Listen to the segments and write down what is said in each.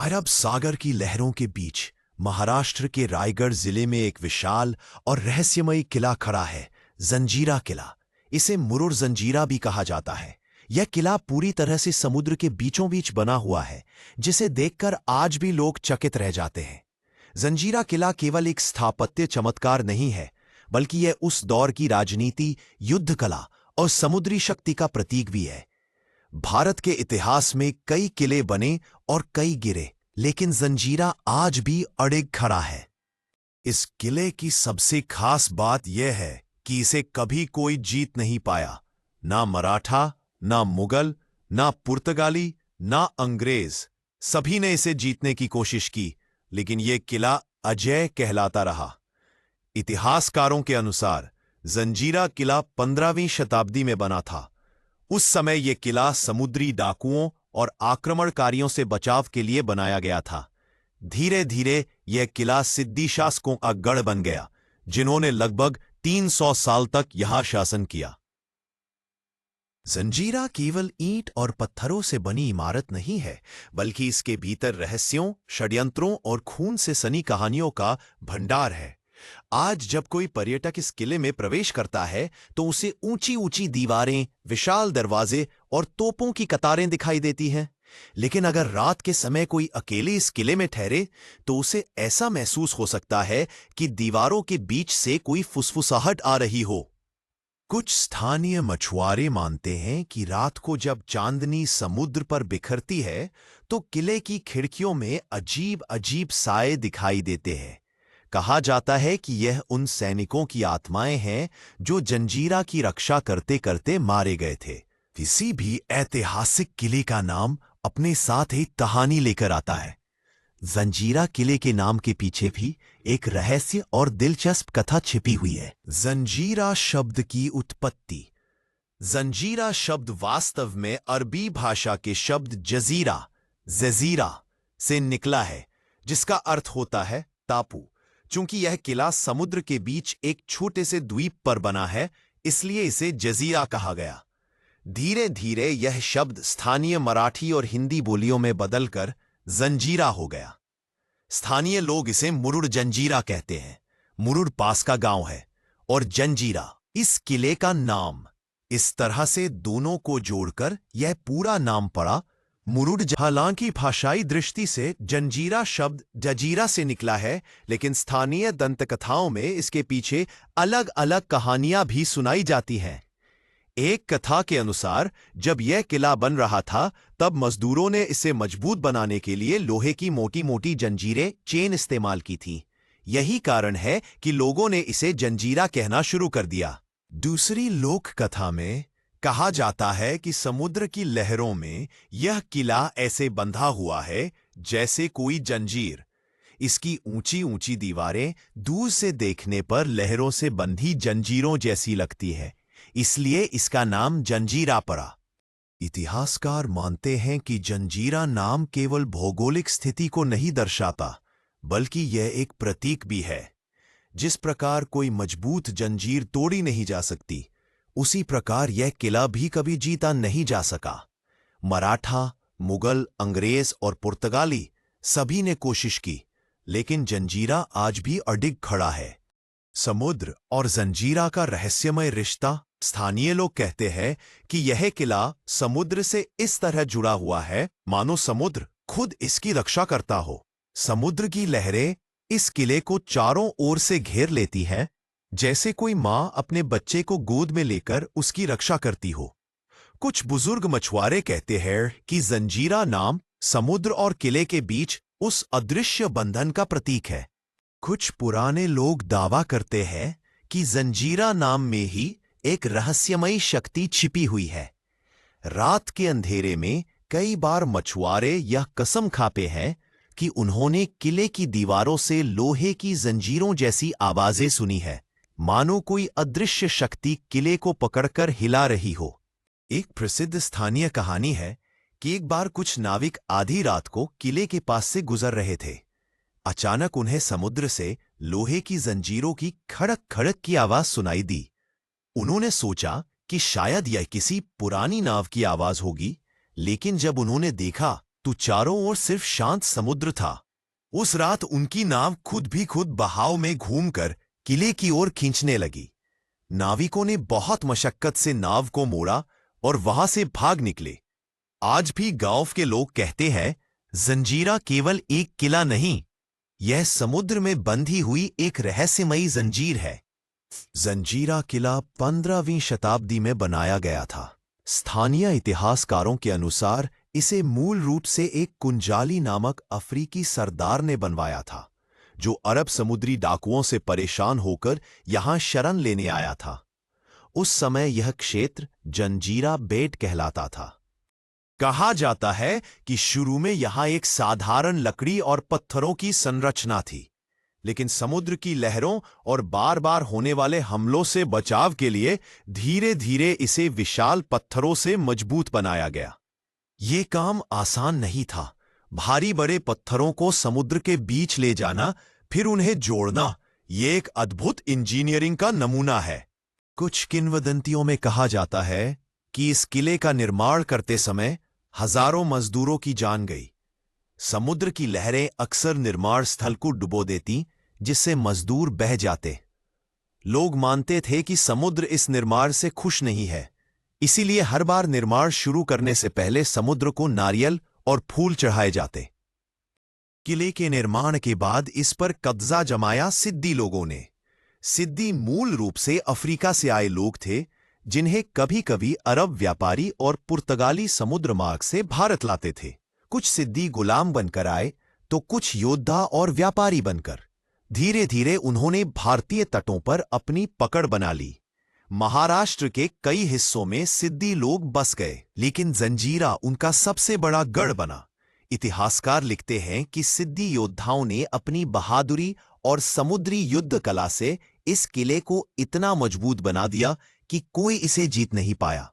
अरब सागर की लहरों के बीच महाराष्ट्र के रायगढ़ जिले में एक विशाल और रहस्यमयी किला खड़ा है, जंजीरा किला। इसे मुरुर जंजीरा भी कहा जाता है। यह किला पूरी तरह से समुद्र के बीचों बीच बना हुआ है, जिसे देखकर आज भी लोग चकित रह जाते हैं। जंजीरा किला केवल एक स्थापत्य चमत्कार नहीं है, बल्कि यह उस दौर की राजनीति, युद्ध कला और समुद्री शक्ति का प्रतीक भी है। भारत के इतिहास में कई किले बने और कई गिरे, लेकिन जंजीरा आज भी अडिग खड़ा है। इस किले की सबसे खास बात यह है कि इसे कभी कोई जीत नहीं पाया। ना मराठा, ना मुगल, ना पुर्तगाली, ना अंग्रेज। सभी ने इसे जीतने की कोशिश की, लेकिन यह किला अजेय कहलाता रहा। इतिहासकारों के अनुसार जंजीरा किला 15वीं शताब्दी में बना था। उस समय यह किला समुद्री डाकुओं और आक्रमणकारियों से बचाव के लिए बनाया गया था। धीरे धीरे यह किला सिद्दी शासकों का गढ़ बन गया, जिन्होंने लगभग 300 साल तक यहां शासन किया। जंजीरा केवल ईंट और पत्थरों से बनी इमारत नहीं है, बल्कि इसके भीतर रहस्यों, षड्यंत्रों और खून से सनी कहानियों का भंडार है। आज जब कोई पर्यटक इस किले में प्रवेश करता है तो उसे ऊंची ऊंची दीवारें, विशाल दरवाजे और तोपों की कतारें दिखाई देती हैं। लेकिन अगर रात के समय कोई अकेले इस किले में ठहरे तो उसे ऐसा महसूस हो सकता है कि दीवारों के बीच से कोई फुसफुसाहट आ रही हो। कुछ स्थानीय मछुआरे मानते हैं कि रात को जब चांदनी समुद्र पर बिखरती है तो किले की खिड़कियों में अजीब अजीब साए दिखाई देते हैं। कहा जाता है कि यह उन सैनिकों की आत्माएं हैं जो जंजीरा की रक्षा करते करते मारे गए थे। किसी भी ऐतिहासिक किले का नाम अपने साथ एक कहानी लेकर आता है। जंजीरा किले के नाम के पीछे भी एक रहस्य और दिलचस्प कथा छिपी हुई है। जंजीरा शब्द की उत्पत्ति। जंजीरा शब्द वास्तव में अरबी भाषा के शब्द जजीरा, जजीरा से निकला है, जिसका अर्थ होता है टापू। चूंकि यह किला समुद्र के बीच एक छोटे से द्वीप पर बना है, इसलिए इसे जजीरा कहा गया। धीरे धीरे यह शब्द स्थानीय मराठी और हिंदी बोलियों में बदलकर जंजीरा हो गया। स्थानीय लोग इसे मुरुड जंजीरा कहते हैं। मुरुड पास का गांव है और जंजीरा इस किले का नाम। इस तरह से दोनों को जोड़कर यह पूरा नाम पड़ा मुरुड। हालांकि भाषाई दृष्टि से जंजीरा शब्द जजीरा से निकला है, लेकिन स्थानीय दंतकथाओं में इसके पीछे अलग अलग कहानियां भी सुनाई जाती हैं। एक कथा के अनुसार जब यह किला बन रहा था तब मजदूरों ने इसे मजबूत बनाने के लिए लोहे की मोटी मोटी जंजीरें, चेन इस्तेमाल की थी। यही कारण है कि लोगों ने इसे जंजीरा कहना शुरू कर दिया। दूसरी लोक कथा में कहा जाता है कि समुद्र की लहरों में यह किला ऐसे बंधा हुआ है जैसे कोई जंजीर। इसकी ऊंची ऊंची दीवारें दूर से देखने पर लहरों से बंधी जंजीरों जैसी लगती है, इसलिए इसका नाम जंजीरा पड़ा। इतिहासकार मानते हैं कि जंजीरा नाम केवल भौगोलिक स्थिति को नहीं दर्शाता, बल्कि यह एक प्रतीक भी है। जिस प्रकार कोई मजबूत जंजीर तोड़ी नहीं जा सकती, उसी प्रकार यह किला भी कभी जीता नहीं जा सका। मराठा, मुगल, अंग्रेज और पुर्तगाली सभी ने कोशिश की, लेकिन जंजीरा आज भी अडिग खड़ा है। समुद्र और जंजीरा का रहस्यमय रिश्ता। स्थानीय लोग कहते हैं कि यह किला समुद्र से इस तरह जुड़ा हुआ है मानो समुद्र खुद इसकी रक्षा करता हो। समुद्र की लहरें इस किले को चारों ओर से घेर लेती हैं, जैसे कोई मां अपने बच्चे को गोद में लेकर उसकी रक्षा करती हो। कुछ बुजुर्ग मछुआरे कहते हैं कि जंजीरा नाम समुद्र और किले के बीच उस अदृश्य बंधन का प्रतीक है। कुछ पुराने लोग दावा करते हैं कि जंजीरा नाम में ही एक रहस्यमयी शक्ति छिपी हुई है। रात के अंधेरे में कई बार मछुआरे यह कसम खाते हैं कि उन्होंने किले की दीवारों से लोहे की जंजीरों जैसी आवाजें सुनी है, मानो कोई अदृश्य शक्ति किले को पकड़कर हिला रही हो। एक प्रसिद्ध स्थानीय कहानी है कि एक बार कुछ नाविक आधी रात को किले के पास से गुजर रहे थे। अचानक उन्हें समुद्र से लोहे की जंजीरों की खड़क खड़क की आवाज सुनाई दी। उन्होंने सोचा कि शायद यह किसी पुरानी नाव की आवाज होगी, लेकिन जब उन्होंने देखा तो चारों ओर सिर्फ शांत समुद्र था। उस रात उनकी नाव खुद भी खुद बहाव में घूमकर किले की ओर खींचने लगी। नाविकों ने बहुत मशक्कत से नाव को मोड़ा और वहां से भाग निकले। आज भी गांव के लोग कहते हैं, जंजीरा केवल एक किला नहीं, यह समुद्र में बंधी हुई एक रहस्यमयी जंजीर है। जंजीरा किला 15वीं शताब्दी में बनाया गया था। स्थानीय इतिहासकारों के अनुसार इसे मूल रूप से एक कुंजाली नामक अफ्रीकी सरदार ने बनवाया था, जो अरब समुद्री डाकुओं से परेशान होकर यहां शरण लेने आया था। उस समय यह क्षेत्र जंजीरा बेट कहलाता था। कहा जाता है कि शुरू में यहां एक साधारण लकड़ी और पत्थरों की संरचना थी, लेकिन समुद्र की लहरों और बार बार होने वाले हमलों से बचाव के लिए धीरे धीरे इसे विशाल पत्थरों से मजबूत बनाया गया। ये काम आसान नहीं था। भारी बड़े पत्थरों को समुद्र के बीच ले जाना, फिर उन्हें जोड़ना, ये एक अद्भुत इंजीनियरिंग का नमूना है। कुछ किंवदंतियों में कहा जाता है कि इस किले का निर्माण करते समय हजारों मजदूरों की जान गई। समुद्र की लहरें अक्सर निर्माण स्थल को डुबो देती, जिससे मजदूर बह जाते। लोग मानते थे कि समुद्र इस निर्माण से खुश नहीं है, इसीलिए हर बार निर्माण शुरू करने से पहले समुद्र को नारियल और फूल चढ़ाए जाते। किले के निर्माण के बाद इस पर कब्जा जमाया सिद्दी लोगों ने। सिद्दी मूल रूप से अफ्रीका से आए लोग थे, जिन्हें कभी कभी अरब व्यापारी और पुर्तगाली समुद्र मार्ग से भारत लाते थे। कुछ सिद्दी गुलाम बनकर आए, तो कुछ योद्धा और व्यापारी बनकर। धीरे धीरे उन्होंने भारतीय तटों पर अपनी पकड़ बना ली। महाराष्ट्र के कई हिस्सों में सिद्दी लोग बस गए, लेकिन जंजीरा उनका सबसे बड़ा गढ़ बना। इतिहासकार लिखते हैं कि सिद्दी योद्धाओं ने अपनी बहादुरी और समुद्री युद्ध कला से इस किले को इतना मजबूत बना दिया कि कोई इसे जीत नहीं पाया।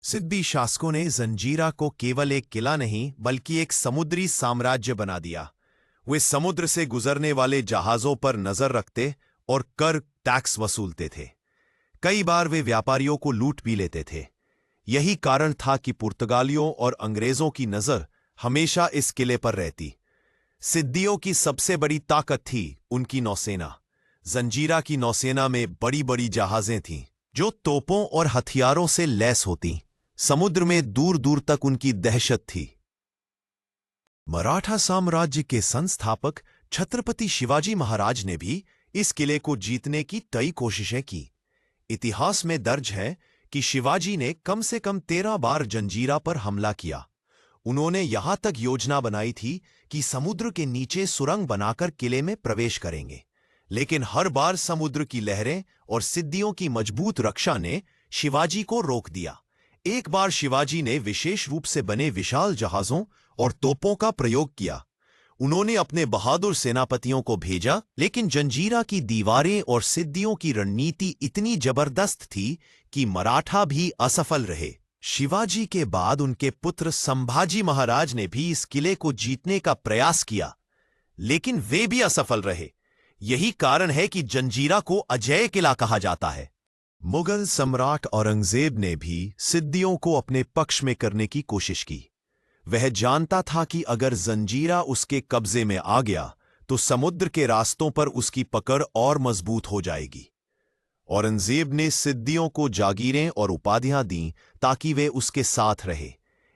सिद्दी शासकों ने जंजीरा को केवल एक किला नहीं, बल्कि एक समुद्री साम्राज्य बना दिया। वे समुद्र से गुजरने वाले जहाजों पर नजर रखते और कर टैक्स वसूलते थे। कई बार वे व्यापारियों को लूट भी लेते थे। यही कारण था कि पुर्तगालियों और अंग्रेजों की नजर हमेशा इस किले पर रहती। सिद्दियों की सबसे बड़ी ताकत थी उनकी नौसेना। जंजीरा की नौसेना में बड़ी बड़ी जहाजें थीं, जो तोपों और हथियारों से लैस होती। समुद्र में दूर दूर तक उनकी दहशत थी। मराठा साम्राज्य के संस्थापक छत्रपति शिवाजी महाराज ने भी इस किले को जीतने की कई कोशिशें की। इतिहास में दर्ज है कि शिवाजी ने कम से कम 13 बार जंजीरा पर हमला किया। उन्होंने यहां तक योजना बनाई थी कि समुद्र के नीचे सुरंग बनाकर किले में प्रवेश करेंगे, लेकिन हर बार समुद्र की लहरें और सिद्दियों की मजबूत रक्षा ने शिवाजी को रोक दिया। एक बार शिवाजी ने विशेष रूप से बने विशाल जहाजों और तोपों का प्रयोग किया। उन्होंने अपने बहादुर सेनापतियों को भेजा, लेकिन जंजीरा की दीवारें और सिद्दियों की रणनीति इतनी जबरदस्त थी कि मराठा भी असफल रहे। शिवाजी के बाद उनके पुत्र संभाजी महाराज ने भी इस किले को जीतने का प्रयास किया, लेकिन वे भी असफल रहे। यही कारण है कि जंजीरा को अजेय किला कहा जाता है। मुगल सम्राट औरंगजेब ने भी सिद्दियों को अपने पक्ष में करने की कोशिश की। वह जानता था कि अगर जंजीरा उसके कब्जे में आ गया तो समुद्र के रास्तों पर उसकी पकड़ और मजबूत हो जाएगी। औरंगजेब ने सिद्दियों को जागीरें और उपाधियां दीं ताकि वे उसके साथ रहे।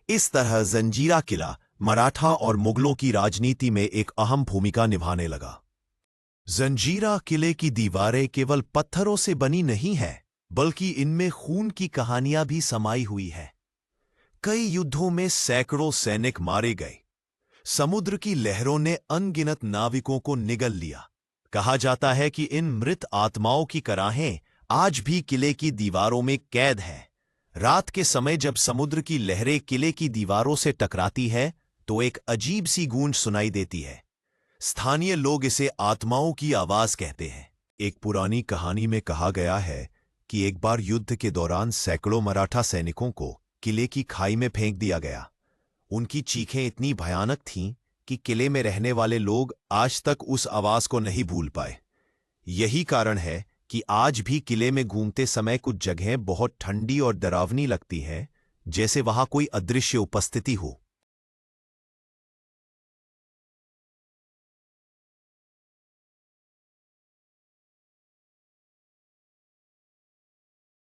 इस तरह जंजीरा किला मराठा और मुगलों की राजनीति में एक अहम भूमिका निभाने लगा। जंजीरा किले की दीवारें केवल पत्थरों से बनी नहीं हैं, बल्कि इनमें खून की कहानियां भी समाई हुई है। कई युद्धों में सैकड़ों सैनिक मारे गए। समुद्र की लहरों ने अनगिनत नाविकों को निगल लिया। कहा जाता है कि इन मृत आत्माओं की कराहें आज भी किले की दीवारों में कैद हैं। रात के समय जब समुद्र की लहरें किले की दीवारों से टकराती है, तो एक अजीब सी गूंज सुनाई देती है। स्थानीय लोग इसे आत्माओं की आवाज कहते हैं। एक पुरानी कहानी में कहा गया है कि एक बार युद्ध के दौरान सैकड़ों मराठा सैनिकों को किले की खाई में फेंक दिया गया। उनकी चीखें इतनी भयानक थीं कि किले में रहने वाले लोग आज तक उस आवाज को नहीं भूल पाए। यही कारण है कि आज भी किले में घूमते समय कुछ जगहें बहुत ठंडी और डरावनी लगती हैं, जैसे वहां कोई अदृश्य उपस्थिति हो।